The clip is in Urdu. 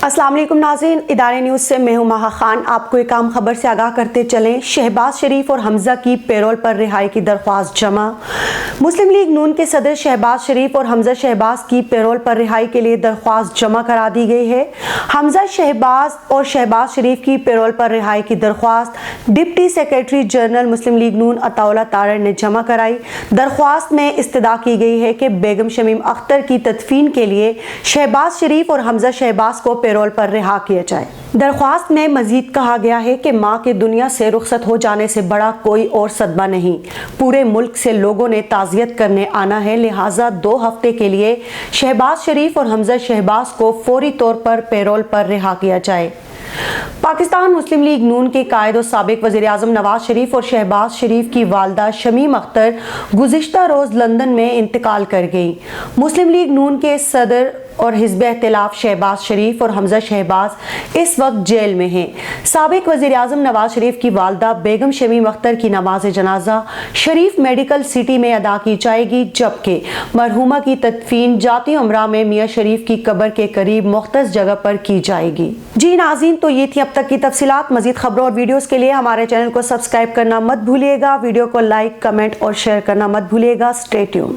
السلام علیکم ناظرین، ادارے نیوز سے میں ہوں ماہا خان۔ آپ کو ایک عام خبر سے آگاہ کرتے چلیں۔ شہباز شریف اور حمزہ کی پیرول پر رہائی کی درخواست جمع۔ مسلم لیگ نون کے صدر شہباز شریف اور حمزہ شہباز کی پیرول پر رہائی کے لیے درخواست جمع کرا دی گئی ہے۔ حمزہ شہباز اور شہباز شریف کی پیرول پر رہائی کی درخواست ڈپٹی سیکریٹری جنرل مسلم لیگ نون عطا اللہ تارڑ نے جمع کرائی۔ درخواست میں استدعا کی گئی ہے کہ بیگم شمیم اختر کی تدفین کے لیے شہباز شریف اور حمزہ شہباز کو پیرول پر رہا کیا جائے۔ درخواست میں مزید کہا گیا ہے کہ ماں کے دنیا سے رخصت ہو جانے سے بڑا کوئی اور صدمہ نہیں۔ پورے ملک سے لوگوں نے تعزیت کرنے آنا ہے، لہٰذا 2 ہفتے کے لیے شہباز شریف اور حمزہ شہباز کو فوری طور پر پیرول پر رہا کیا جائے۔ پاکستان مسلم لیگ نون کے قائد و سابق وزیر اعظم نواز شریف اور شہباز شریف کی والدہ شمیم اختر گزشتہ روز لندن میں انتقال کر گئیں۔ مسلم لیگ نون کے صدر اور حزب اختلاف شہباز شریف اور حمزہ شہباز اس وقت جیل میں ہیں۔ سابق وزیر اعظم نواز شریف کی والدہ بیگم شمیم اختر کی نماز جنازہ شریف میڈیکل سٹی میں ادا کی جائے گی، جبکہ مرحومہ کی تدفین جاتی امراء میں میاں شریف کی قبر کے قریب مختص جگہ پر کی جائے گی۔ جی ناظرین، تو یہ تھی اب تک کی تفصیلات۔ مزید خبروں اور ویڈیوز کے لیے ہمارے چینل کو سبسکرائب کرنا مت بھولیے گا، ویڈیو کو لائک، کمنٹ اور شیئر کرنا مت بھولیے گا۔ Stay tune.